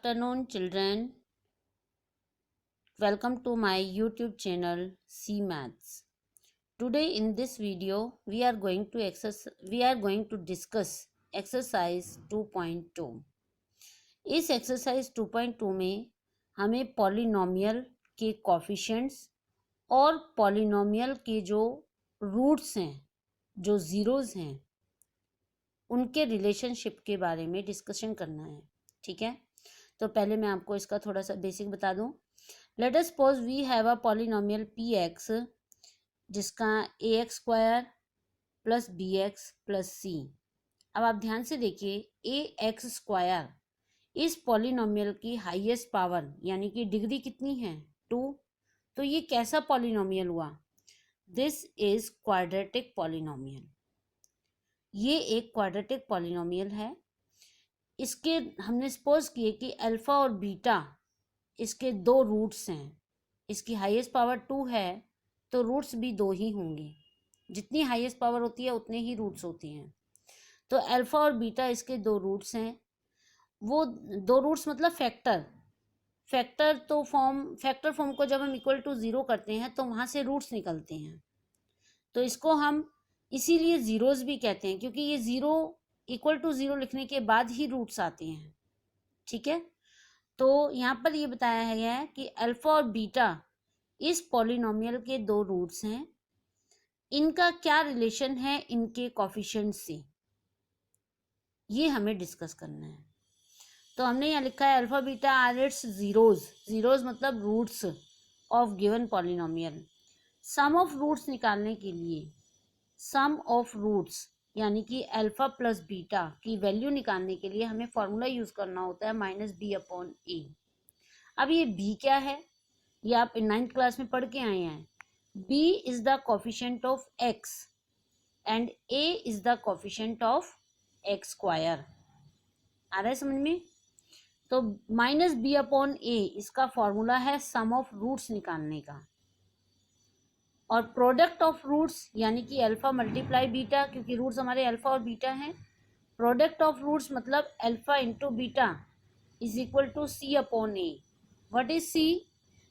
afternoon, children. Welcome to my YouTube channel C Maths. Today in this video we are going to discuss exercise 2.2. इस exercise 2.2 में हमें polynomial के coefficients और polynomial के जो roots हैं, जो ज़ीरोज़ हैं, उनके रिलेशनशिप के बारे में डिस्कशन करना है. ठीक है, तो पहले मैं आपको इसका थोड़ा सा बेसिक बता दूं. Let us suppose we have a polynomial P X जिसका A X square plus B X plus C. अब आप ध्यान से देखिए, ए एक्स स्क्वायर इस पॉलिनोमियल की हाईएस्ट पावर यानी कि डिग्री कितनी है, 2. तो ये कैसा पॉलिनोमियल हुआ? This is quadratic polynomial. ये एक क्वाड्रेटिक पॉलिनोमियल है. इसके हमने सपोज किए कि अल्फा और बीटा इसके दो रूट्स हैं. इसकी हाईएस्ट पावर 2 है तो रूट्स भी 2 ही होंगे. जितनी हाईएस्ट पावर होती है उतने ही रूट्स होती हैं. तो अल्फा और बीटा इसके दो रूट्स हैं. वो दो रूट्स मतलब फैक्टर फॉर्म को जब हम इक्वल टू 0 करते हैं तो वहाँ से रूट्स निकलते हैं. तो इसको हम इसीलिए ज़ीरोज़ भी कहते हैं, क्योंकि ये 0 इक्वल टू 0 लिखने के बाद ही रूट्स आते हैं. ठीक है, तो यहाँ पर ये बताया गया है कि अल्फा और बीटा इस पॉलिनोमियल के दो रूट्स हैं. इनका क्या रिलेशन है इनके कोफिशिएंट से, ये हमें डिस्कस करना है. तो हमने यहाँ लिखा है alpha beta are its zeros मतलब roots of given polynomial. Sum of roots निकालने के लिए सम ऑफ रूट्स यानी कि अल्फा प्लस बीटा की वैल्यू निकालने के लिए हमें फॉर्मूला यूज करना होता है -b/a. अब ये b क्या है, ये आप 9th क्लास में पढ़ के आए हैं. b is the coefficient of x and a is the coefficient of x square. आ रहा है समझ में? तो -b/a इसका फॉर्मूला है सम ऑफ रूट्स निकालने का. और प्रोडक्ट ऑफ रूट्स यानी कि अल्फा मल्टीप्लाई बीटा, क्योंकि रूट्स हमारे अल्फा और बीटा हैं. प्रोडक्ट ऑफ रूट्स मतलब alpha into beta is equal to c/a. What is c?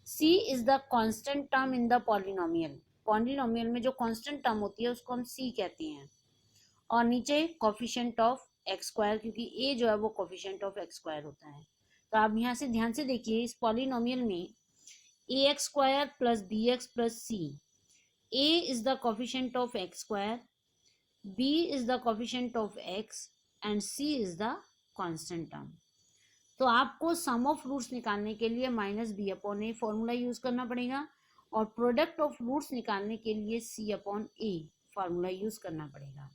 c is the constant term in the polynomial. Polynomial में जो constant term होती है उसको हम c कहते हैं. और नीचे कोफिशिएंट ऑफ x स्क्वायर, क्योंकि a जो है वो कोफिशिएंट ऑफ x स्क्वायर होता है. तो आप यहाँ से ध्यान से देखिए, इस पॉलिनोमियल में ax square plus bx plus c, a is the coefficient of x square, b is the coefficient of x and c is the constant term. तो आपको सम ऑफ रूट्स निकालने के लिए -b/a फॉर्मूला यूज करना पड़ेगा और product of roots निकालने के लिए c/a फॉर्मूला यूज करना पड़ेगा.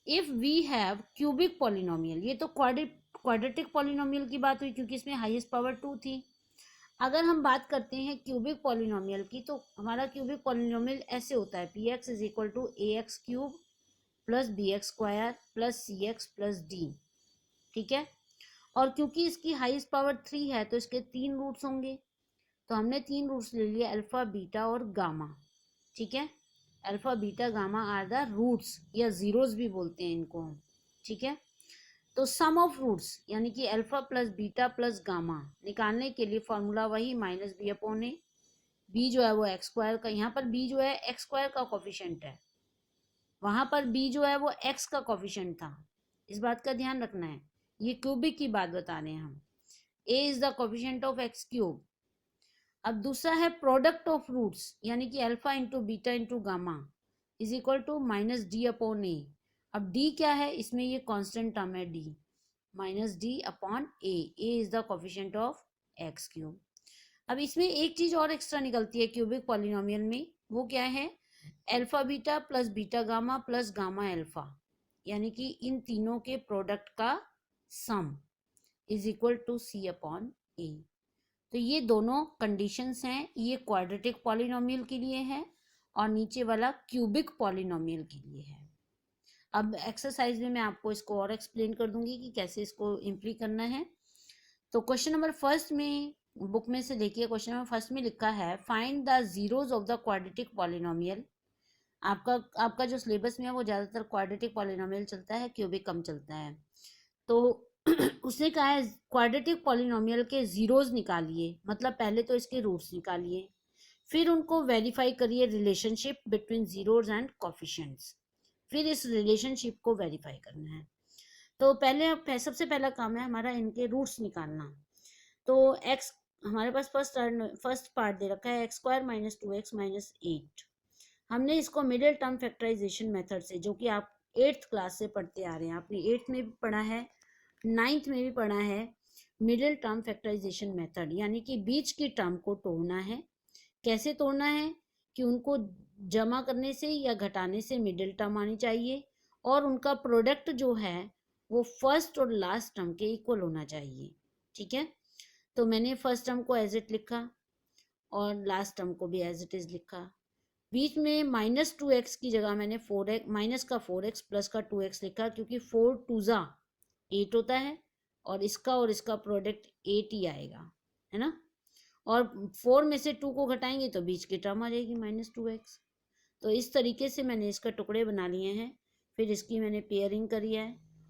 If we have cubic polynomial, ये तो क्वाड्रेटिक पॉलिनोमियल की बात हुई क्योंकि इसमें हाईएस्ट पावर 2 थी. अगर हम बात करते हैं क्यूबिक पॉलिनोमियल की, तो हमारा क्यूबिक पॉलिनोमियल ऐसे होता है px is equal to ax cube plus bx square plus cx plus d. ठीक है, और क्योंकि इसकी हाईएस्ट पावर 3 है तो इसके 3 रूट्स होंगे. तो हमने 3 रूट्स ले लिए, अल्फा बीटा और गामा. ठीक है, alpha beta gamma are the roots या ज़ीरोज़ भी बोलते हैं इनको हम. ठीक है, तो सम ऑफ रूट्स यानी कि alpha plus beta plus gamma निकालने के लिए फॉर्मूला वही -b/a. b जो है वो x स्क्वायर का, यहाँ पर b जो है x स्क्वायर का कोफिशिएंट है, वहां पर b जो है वो x का कोफिशिएंट था. इस बात का ध्यान रखना है, ये क्यूबिक की बात बता रहे हैं हम. a is the coefficient of x cube. अब दूसरा है प्रोडक्ट ऑफ रूट्स यानी कि alpha into beta into gamma is equal to -d/a. अब d क्या है, इसमें ये कांस्टेंट टर्म है d, -d/a. a is the coefficient of x cube. अब इसमें एक चीज और एक्स्ट्रा निकलती है क्यूबिक पॉलिनोमियल में, वो क्या है, alpha beta plus beta gamma plus gamma alpha, यानी कि इन तीनों के प्रोडक्ट का सम इज इक्वल टू c/a. तो ये दोनों कंडीशंस हैं, ये क्वाड्रेटिक पॉलिनोमियल के लिए है और नीचे वाला क्यूबिक पॉलिनोमियल के लिए है. अब एक्सरसाइज में मैं आपको इसको और एक्सप्लेन कर दूंगी कि कैसे इसको इम्प्ली करना है. तो क्वेश्चन नंबर फर्स्ट में बुक में से देखिए, क्वेश्चन नंबर फर्स्ट में लिखा है find the zeros of the quadratic polynomial. आपका जो सिलेबस में है वो ज़्यादातर क्वाड्रेटिक पॉलिनोमियल चलता है, क्यूबिक कम चलता है. तो उसने कहा है क्वाड्रेटिक पॉलिनोमियल के जीरोस निकालिए, मतलब पहले तो इसके रूट्स निकालिए, फिर उनको वेरीफाई करिए relationship between zeros and coefficients, फिर इस रिलेशनशिप को वेरीफाई करना है। तो सबसे पहला काम है हमारा इनके रूट्स निकालना। तो x हमारे पास फर्स्ट पार्ट दे रखा है x² - 2x - 8। हमने इसको मिडिल टर्म फैक्टराइजेशन मेथड से, जो कि आप 8th क्लास से पढ़ते आ रहे हैं, आपने 8th में भी पढ़ा है, 9th में भी पढ़ा है, मिडिल टर्म फैक्टराइजेशन मेथड, यानी कि बीच की टर्म को तोड़ना है। कैसे तोड़ना है कि उनको जमा करने से या घटाने से मिडिल टर्म आनी चाहिए, और उनका प्रोडक्ट जो है वो फर्स्ट और लास्ट टर्म के इक्वल होना चाहिए। ठीक है, तो मैंने फर्स्ट टर्म को एज इट लिखा और लास्ट टर्म को भी एज इट इज लिखा। बीच में -2x की जगह मैंने 4x माइनस का 4x प्लस का 2x लिखा, क्योंकि 4 2 जा 8 होता है और इसका प्रोडक्ट 8 ही आएगा, है ना। और 4 में से 2 को घटाएंगे तो बीच की टर्म आ जाएगी -2x। तो इस तरीके से मैंने इसका टुकड़े बना लिए हैं। फिर इसकी मैंने पेयरिंग करी है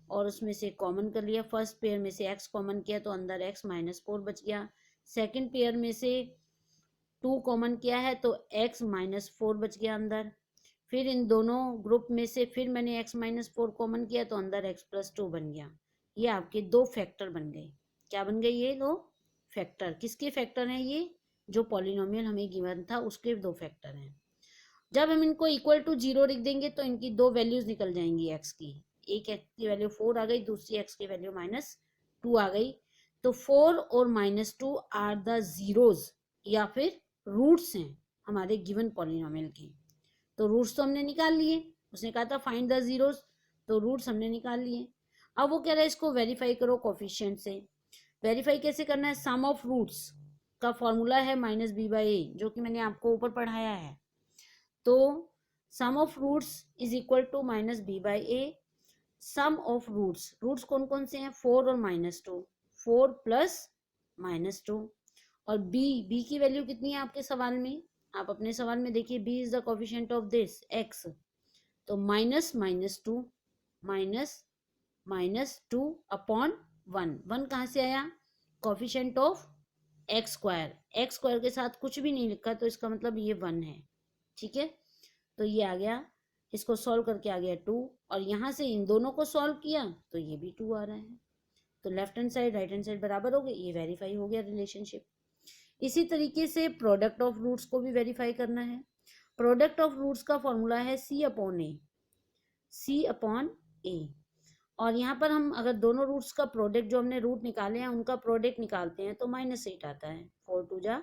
और उसमें से कॉमन कर लिया। फर्स्ट पेयर में से x कॉमन किया तो अंदर x -4 बच गया। सेकंड पेयर में से 2 कॉमन किया है तो x -4 बच गया अंदर। फिर इन दोनों ग्रुप में से फिर मैंने x -4 कॉमन किया तो अंदर x + 2 बन गया। ये आपके दो फैक्टर बन गए। क्या बन गए ये दो फैक्टर? किसके फैक्टर हैं ये? जो पॉलिनोमियल हमें गिवन था उसके दो फैक्टर हैं। जब हम इनको इक्वल टू 0 लिख देंगे तो इनकी दो वैल्यूज निकल जाएंगी x की। एक x की वैल्यू 4 आ गई, दूसरी x की वैल्यू -2 आ गई। तो 4 और -2 आर द जीरोज या फिर रूट्स हैं हमारे गिवन पॉलिनोमियल के। तो रूट्स तो हमने निकाल लिए, उसने कहा था फाइंड द जीरोज, तो रूट्स हमने निकाल लिए। अब वो कह रहा है इसको वेरीफाई करो कोफिशिएंट से। वेरीफाई कैसे करना है? सम ऑफ रूट्स का फॉर्मूला है -b/a, जो कि मैंने आपको ऊपर पढ़ाया है। तो sum of roots is equal to -b/a। Sum of roots कौन कौन से हैं? 4 और -2, 4 + -2। और b की वैल्यू कितनी है आपके सवाल में? आप अपने सवाल में देखिए, b is the coefficient of this x। तो -2 -2 अपॉन 1 कहाँ से आया? कोफिशिएंट ऑफ x² के साथ कुछ भी नहीं लिखा तो इसका मतलब ये 1 है। ठीक है, तो ये आ गया, इसको सॉल्व करके आ गया 2, और यहाँ से इन दोनों को सॉल्व किया तो ये भी 2 आ रहा है। तो left hand side right hand side बराबर हो गए, ये वेरीफाई हो गया रिलेशनशिप। इसी तरीके से प्रोडक्ट ऑफ रूट्स को भी वेरीफाई करना है। प्रोडक्ट ऑफ रूट्स का फॉर्मूला है C/A। और यहाँ पर हम अगर दोनों रूट्स का प्रोडक्ट, जो हमने रूट निकाले हैं उनका प्रोडक्ट निकालते हैं तो -8 आता है। 4 2 जा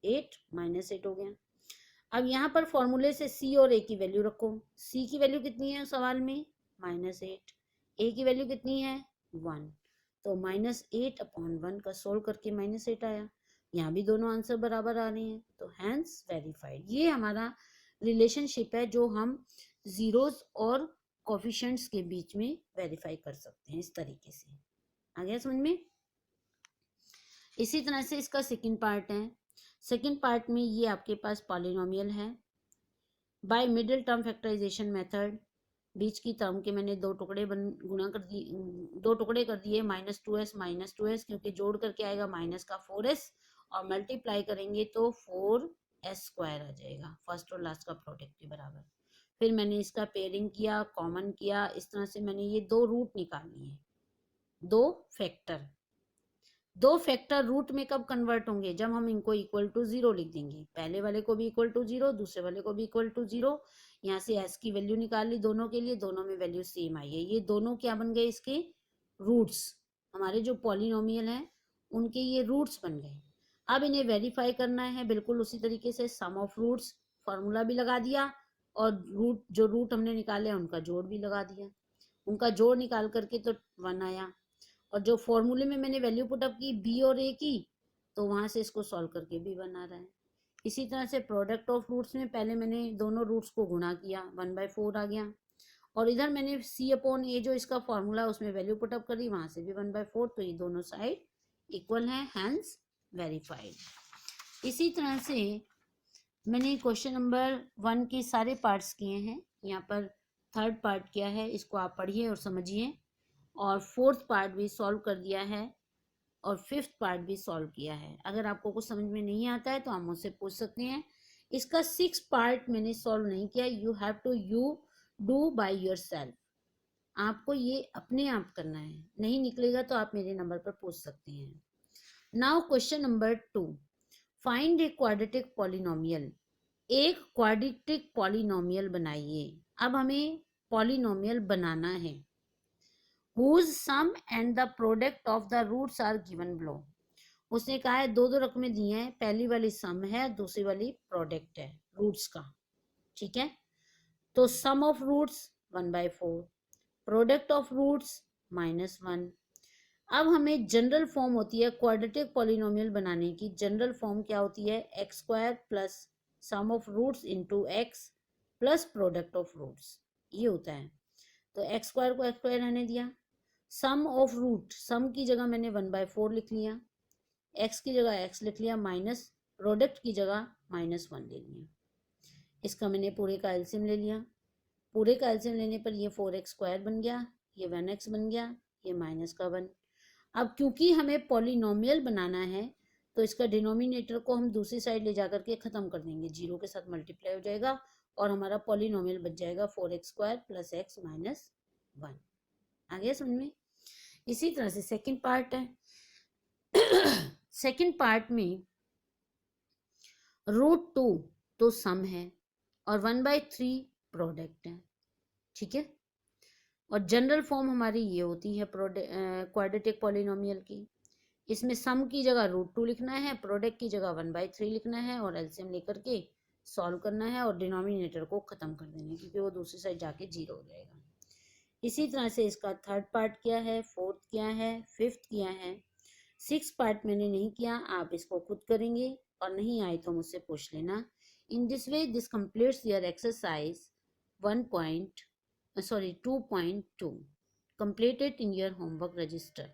8 -8 हो गया। अब यहाँ पर फॉर्मूले से C और A की वैल्यू रखो। C की वैल्यू कितनी है सवाल में? -8। A की वैल्यू कितनी है? 1। तो -8 अपॉन 1 का सोल्व करके -8 आया। यहाँ भी दोनों आंसर बराबर आ रहे हैं, तो हैंस वेरीफाइड। ये हमारा रिलेशनशिप है जो हम जीरोस और कोफिशिएंट्स के बीच में वेरीफाई कर सकते हैं। इस तरीके से आ गया समझ में? इसी तरह से इसका सेकंड पार्ट है। सेकंड पार्ट में ये आपके पास पॉलिनोमियल है। By middle term factorization method, बीच की टर्म के मैंने दो टुकड़े कर दिए -2s, क्योंकि जोड़ करके आएगा माइनस का 4s और मल्टीप्लाई करेंगे तो 4s² आ जाएगा, फर्स्ट और लास्ट का प्रोडक्ट के बराबर। फिर मैंने इसका पेयरिंग किया, कॉमन किया, इस तरह से मैंने ये दो रूट निकाल लिए। दो फैक्टर रूट में कब कन्वर्ट होंगे? जब हम इनको इक्वल टू 0 लिख देंगे। पहले वाले को भी इक्वल टू 0, दूसरे वाले को भी इक्वल टू 0। यहाँ से s की वैल्यू निकाल ली दोनों के लिए, दोनों में वैल्यू सेम आई है। ये दोनों क्या बन गए? इसके रूट्स। हमारे जो पॉलिनोमियल हैं उनके ये रूट्स बन गए। अब इन्हें वेरीफाई करना है बिल्कुल उसी तरीके से। सम ऑफ रूट्स फॉर्मूला भी लगा दिया और जो रूट हमने निकाले उनका जोड़ भी लगा दिया। उनका जोड़ निकाल करके तो 1 आया, और जो फॉर्मूले में मैंने वैल्यू पुटअप की b और a की, तो वहां से इसको सॉल्व करके भी 1 आ रहा है। इसी तरह से प्रोडक्ट ऑफ रूट्स में पहले मैंने दोनों रूट्स को गुणा किया, 1/4 आ गया। और इधर मैंने C/A जो इसका फॉर्मूला है उसमें वैल्यू पुटअप करी, वहां से भी 1/4, तो ये दोनों साइड इक्वल है, हैंस वेरीफाइड। इसी तरह से मैंने क्वेश्चन नंबर 1 के सारे पार्ट्स किए हैं। यहाँ पर थर्ड पार्ट क्या है इसको आप पढ़िए और समझिए, और फोर्थ पार्ट भी सॉल्व कर दिया है और फिफ्थ पार्ट भी सॉल्व किया है। अगर आपको कुछ समझ में नहीं आता है तो आप मुझसे पूछ सकते हैं। इसका 6 पार्ट मैंने सॉल्व नहीं किया, you have to do by yourself. आपको ये अपने आप करना है, नहीं निकलेगा तो आप मेरे नंबर पर पूछ सकते हैं। Now question number 2, find a quadratic polynomial. एक क्वाड्रेटिक पॉलिनोमियल बनाइए। अब हमें पॉलिनोमियल बनाना है whose sum and the product of the roots are given below। उसने कहा है दो दो रकमें दी हैं, पहली वाली सम है, दूसरी वाली प्रोडक्ट है रूट्स का। ठीक है, तो sum of roots 1/4, product of roots -1। अब हमें जनरल फॉर्म होती है क्वाड्रेटिक पॉलिनोमियल बनाने की, जनरल फॉर्म क्या होती है, x² plus sum of roots into x plus product of roots, ये होता है। तो x² को x² रहने दिया, सम ऑफ रूट, सम की जगह मैंने 1/4 लिख लिया, x की जगह x लिख लिया, माइनस प्रोडक्ट की जगह -1 ले लिया। इसका मैंने पूरे का एलसीएम ले लिया, पूरे का एलसीएम लेने पर ये 4x² बन गया, ये 1x बन गया, ये -1। अब क्योंकि हमें पॉलिनोमियल बनाना है तो इसका डिनोमिनेटर को हम दूसरी साइड ले जाकर के ख़त्म कर देंगे, 0 के साथ मल्टीप्लाई हो जाएगा और हमारा पॉलिनोमियल बच जाएगा 4x² प्लस x माइनस 1। आ गया समझ में। इसी तरह से सेकंड पार्ट है। सेकंड पार्ट में √2 तो सम है और 1/3 प्रोडक्ट है। ठीक है, और जनरल फॉर्म हमारी ये होती है क्वाड्रेटिक पॉलिनोमियल की। इसमें सम की जगह √2 लिखना है, प्रोडक्ट की जगह 1/3 लिखना है और एलसीएम लेकर के सॉल्व करना है और डिनोमिनेटर को ख़त्म कर देना है क्योंकि वो दूसरी साइड जाके 0 हो जाएगा। इसी तरह से इसका थर्ड पार्ट किया है, फोर्थ किया है, फिफ्थ किया है, 6 पार्ट मैंने नहीं किया, आप इसको खुद करेंगे और नहीं आए तो मुझसे पूछ लेना। In this way this completes your exercise 2.2 completed in your homework register।